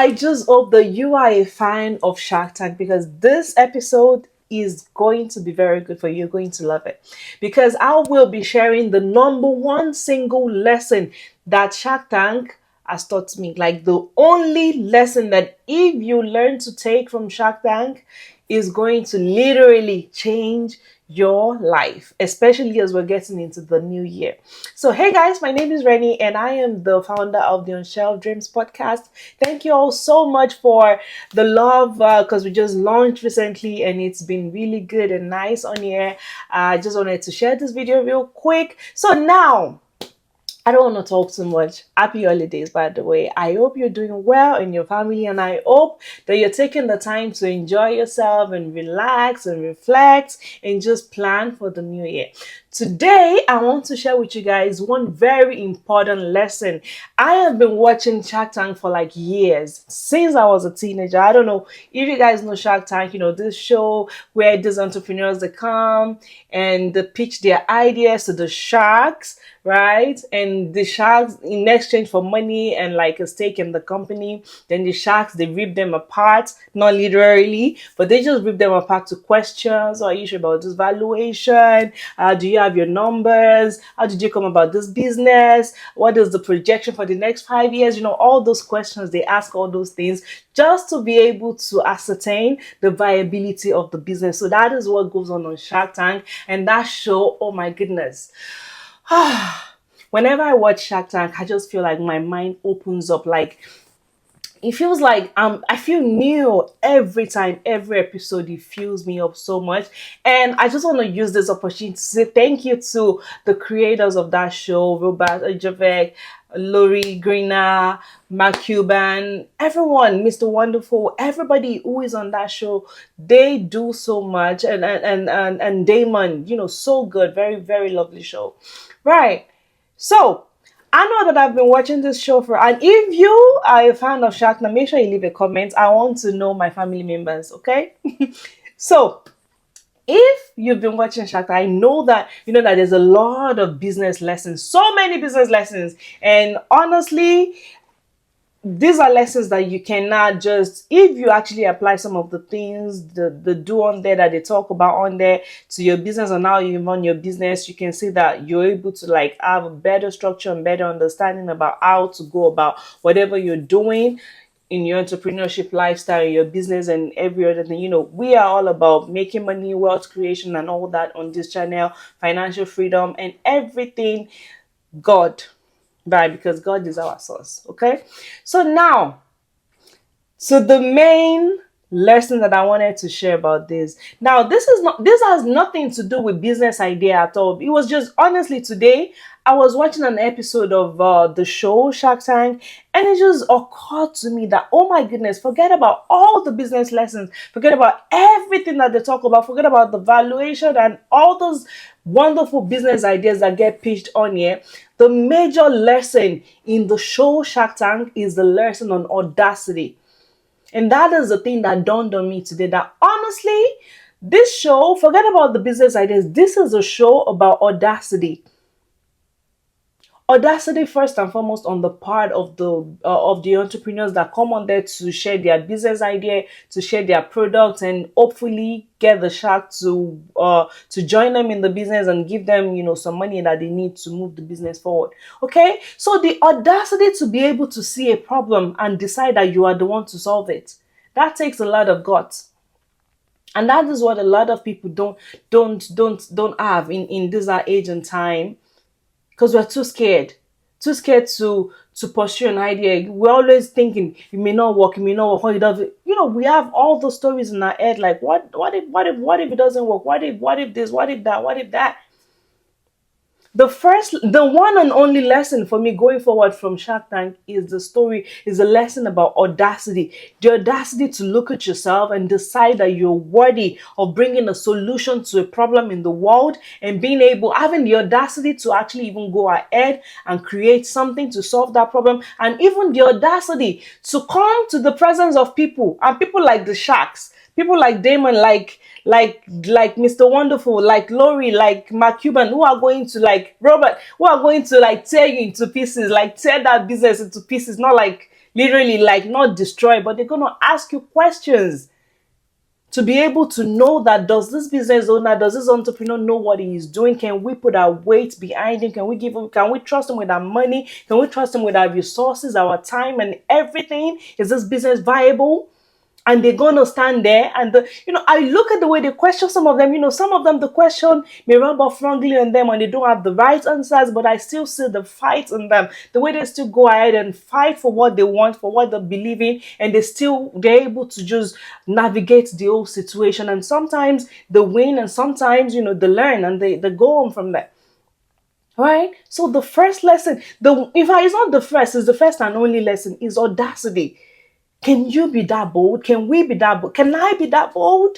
I just hope that you are a fan of Shark Tank because this episode is going to be very good for you. You're going to love it because I will be sharing the number one single lesson that Shark Tank has taught me. Like the only lesson that if you learn to take from Shark Tank is going to literally change your life, especially as we're getting into the new year. So, hey guys, my name is Rennie and I am the founder of the Unshelved Dreams podcast. Thank you all so much for the love because we just launched recently and it's been really good and nice on here. I just wanted to share this video real quick. So, now I don't want to talk too much. Happy holidays, by the way. I hope you're doing well in your family, and I hope that you're taking the time to enjoy yourself and relax and reflect and just plan for the new year. Today, I want to share with you guys one very important lesson. I have been watching Shark Tank for like years, since I was a teenager. I don't know if you guys know Shark Tank, this show where these entrepreneurs, they come and they pitch their ideas to the sharks, right? And the sharks, in exchange for money and like a stake in the company, then the sharks, they rip them apart, not literally, but they just rip them apart to questions. Or are you sure about this valuation? Do you have your numbers? How did you come about this business? What is the projection for the next 5 years? All those questions, they ask all those things just to be able to ascertain the viability of the business. So that is what goes on Shark Tank. And that show, oh my goodness. Whenever I watch Shark Tank, I just feel like my mind opens up. Like it feels like I feel new every time, every episode. It fills me up so much, and I just want to use this opportunity to say thank you to the creators of that show, Robert, Herjavec, Lori, Greiner, Cuban, everyone, Mr. Wonderful, everybody who is on that show. They do so much, and Daymond, so good, very very lovely show, right? So I know that I've been watching this show and if you are a fan of Shark Tank, make sure you leave a comment. I want to know my family members, okay? So if you've been watching Shark Tank, I know that that there's a lot of business lessons, so many business lessons, and honestly, these are lessons that you cannot just, if you actually apply some of the things, the do on there that they talk about on there to your business and how you run your business, you can see that you're able to like have a better structure and better understanding about how to go about whatever you're doing in your entrepreneurship lifestyle, your business, and every other thing. We are all about making money, wealth creation, and all that on this channel, financial freedom, and everything God. Right, because God is our source. Okay, so now, so the main lesson that I wanted to share about this. Now, this has nothing to do with business idea at all. It was just honestly today I was watching an episode of the show Shark Tank, and it just occurred to me that, oh my goodness, forget about all the business lessons, forget about everything that they talk about, forget about the valuation and all those wonderful business ideas that get pitched on here. The major lesson in the show Shark Tank is the lesson on audacity. And that is the thing that dawned on me today, that honestly, this show, forget about the business ideas, this is a show about audacity. Audacity first and foremost on the part of the entrepreneurs that come on there to share their business idea, to share their products, and hopefully get the shark to join them in the business and give them some money that they need to move the business forward. Okay, so the audacity to be able to see a problem and decide that you are the one to solve it, that takes a lot of guts. And that is what a lot of people don't have in this age and time. Because we're too scared to pursue an idea. We're always thinking it may not work, what it does. We have all the stories in our head, like what if it doesn't work? What if this? What if that? What if that? The one and only lesson for me going forward from Shark Tank is a lesson about audacity. The audacity to look at yourself and decide that you're worthy of bringing a solution to a problem in the world, and having the audacity to actually even go ahead and create something to solve that problem, and even the audacity to come to the presence of people, and people like the sharks, people like Daymond, like Mr. Wonderful, like Lori, like Cuban, who are going to, like Robert, who are going to like tear you into pieces, like tear that business into pieces, not like Literally, like not destroy, but they're gonna ask you questions to be able to know that, does this business owner, does this entrepreneur know what he is doing? Can we put our weight behind him? Can we trust him with our money? Can we trust him with our resources, our time, and everything? Is this business viable? And they're gonna stand there, and I look at the way they question some of them. Some of them, the question may rub off wrongly on them and they don't have the right answers, but I still see the fight in them, the way they still go ahead and fight for what they want, for what they believe in, and they're able to just navigate the whole situation. And sometimes they win, and sometimes they learn, and they go on from there. Right? So the first lesson, it's not the first, it's the first and only lesson, is audacity. Can you be that bold? Can we be that bold? Can I be that bold?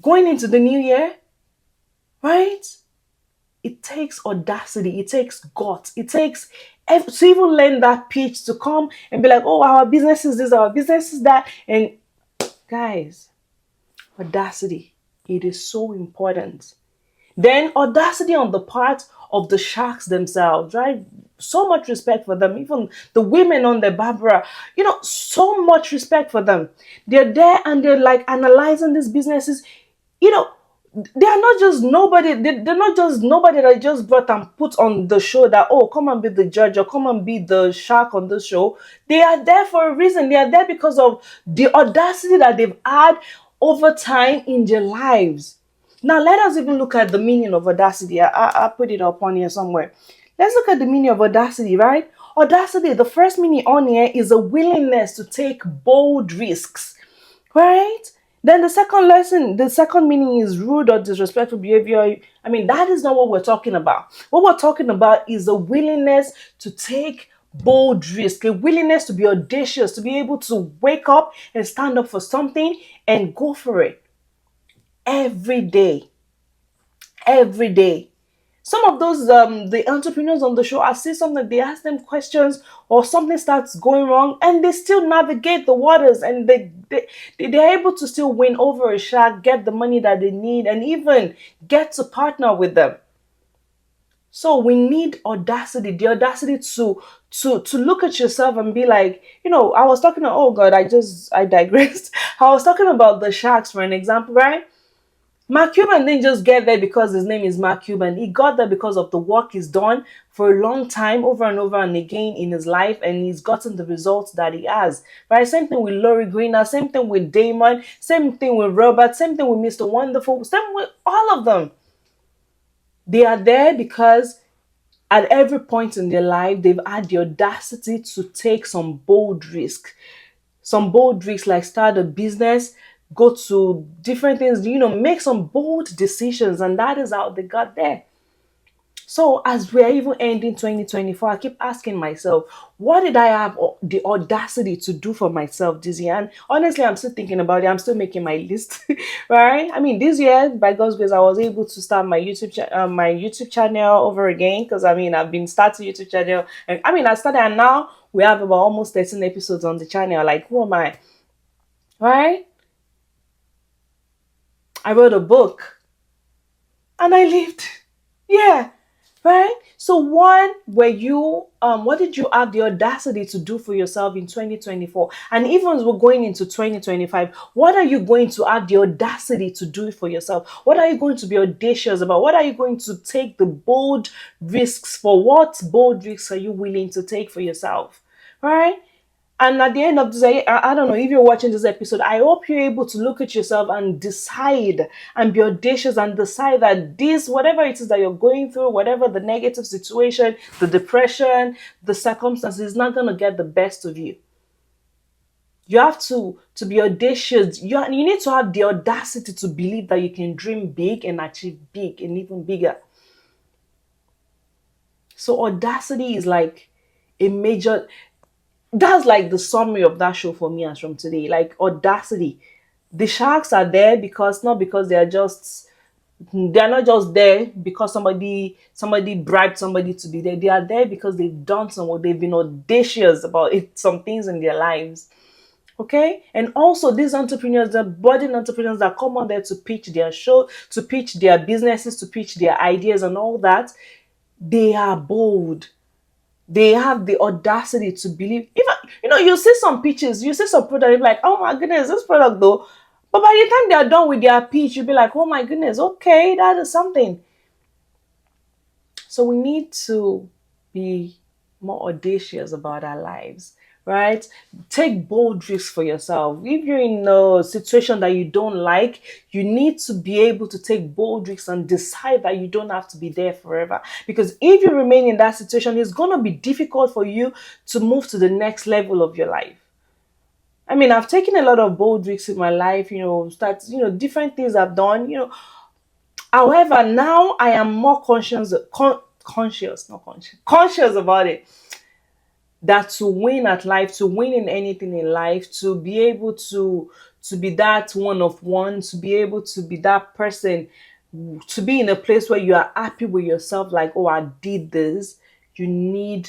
Going into the new year, right? It takes audacity. It takes guts. It takes to even learn that pitch, to come and be like, oh, our business is this, our business is that. And guys, audacity. It is so important. Then audacity on the part of the sharks themselves, right? So much respect for them. Even the women on the Barbara, so much respect for them. They're there and they're like analyzing these businesses. You know, they are not just nobody. They're not just nobody that I just brought and put on the show that, oh, come and be the judge or come and be the shark on the show. They are there for a reason. They are there because of the audacity that they've had over time in their lives. Now, let us even look at the meaning of audacity. I put it up on here somewhere. Let's look at the meaning of audacity, right? Audacity, the first meaning on here is a willingness to take bold risks, right? Then the second meaning is rude or disrespectful behavior. I mean, that is not what we're talking about. What we're talking about is a willingness to take bold risk, a willingness to be audacious, to be able to wake up and stand up for something and go for it. Every day. Every day. Some of those the entrepreneurs on the show, I see something, they ask them questions or something starts going wrong and they still navigate the waters, and they're able to still win over a shark, get the money that they need, and even get to partner with them. So we need audacity, the audacity to look at yourself and be like, I was talking to, oh God, I digressed. I was talking about the sharks for an example, right? Mark Cuban didn't just get there because his name is Mark Cuban. He got there because of the work he's done for a long time, over and over and again in his life, and he's gotten the results that he has. Right? Same thing with Greiner, same thing with Daymond, same thing with Robert, same thing with Mr. Wonderful, same with all of them. They are there because at every point in their life, they've had the audacity to take some bold risk. Some bold risks, like start a business, go to different things, make some bold decisions, and that is how they got there. So as we're even ending 2024, I keep asking myself, what did I have the audacity to do for myself this year? And honestly, I'm still thinking about it. I'm still making my list, right? I mean, this year, by God's grace, I was able to start my YouTube channel over again, because I've been starting YouTube channel, and I started, and now we have about almost 13 episodes on the channel. Like, who am I? Right? I wrote a book and I lived. Yeah. Right? So what did you have the audacity to do for yourself in 2024? And even as we're going into 2025, what are you going to have the audacity to do for yourself? What are you going to be audacious about? What are you going to take the bold risks for? What bold risks are you willing to take for yourself? Right? And at the end of the day, I don't know if you're watching this episode, I hope you're able to look at yourself and decide and be audacious and decide that this, whatever it is that you're going through, whatever the negative situation, the depression, the circumstances, is not going to get the best of you. You have to be audacious. You need to have the audacity to believe that you can dream big and achieve big and even bigger. So audacity is like a major... That's like the summary of that show for me as from today. Like, audacity. The sharks are there because not because they're not just there because somebody bribed somebody to be there. They are there because they've done some work. They've been audacious about it, some things in their lives. Okay? And also these entrepreneurs, the budding entrepreneurs that come on there to pitch their show, to pitch their businesses, to pitch their ideas and all that, they are bold. They have the audacity to believe. Even, you see some pitches, you see some product, you're like, oh my goodness, this product though. But by the time they are done with their pitch, you'll be like, oh my goodness, okay, that is something. So we need to be more audacious about our lives, right? Take bold risks for yourself. If you're in a situation that you don't like, you need to be able to take bold risks and decide that you don't have to be there forever. Because if you remain in that situation, it's going to be difficult for you to move to the next level of your life. I mean, I've taken a lot of bold risks in my life, different things I've done, However, now I am more conscious, not conscious, conscious about it. That to win at life, to win in anything in life, to be able to be that one of one, to be able to be that person, to be in a place where you are happy with yourself, like, oh, I did this. You need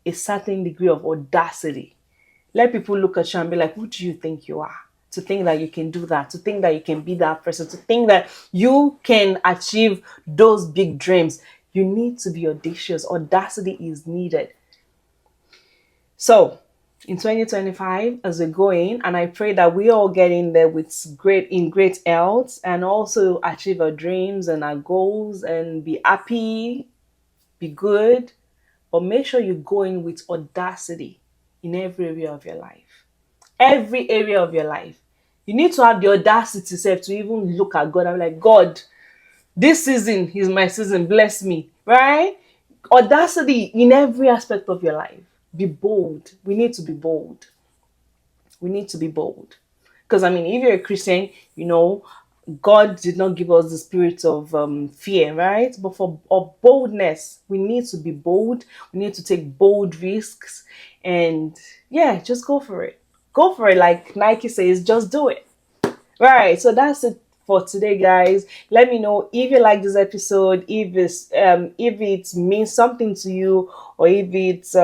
a certain degree of audacity. Let people look at you and be like, who do you think you are? To think that you can do that, to think that you can be that person, to think that you can achieve those big dreams. You need to be audacious. Audacity is needed. So, in 2025, as we go in, and I pray that we all get in there with great health and also achieve our dreams and our goals and be happy, be good, but make sure you go in with audacity in every area of your life. Every area of your life. You need to have the audacity self to even look at God and be like, God, this season is my season. Bless me. Right? Audacity in every aspect of your life. Be bold. We need to be bold. We need to be bold. Because, I mean, if you're a Christian, God did not give us the spirit of fear, right? But for of boldness, we need to be bold. We need to take bold risks. And yeah, just go for it. Go for it. Like Nike says, just do it. Right. So that's it for today, guys. Let me know if you like this episode, if it means something to you, or if it's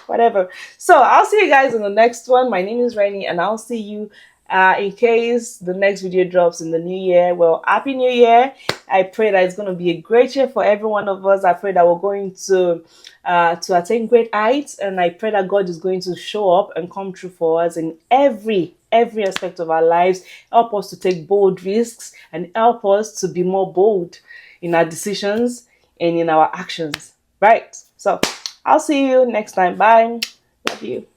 whatever. So I'll see you guys in the next one. My name is Rainy, and I'll see you in case the next video drops in the new year. Well, happy new year. I pray that it's going to be a great year for every one of us. I pray that we're going to attain great heights, and I pray that God is going to show up and come true for us in every aspect of our lives. Help us to take bold risks and help us to be more bold in our decisions and in our actions. Right? So I'll see you next time. Bye. Love you.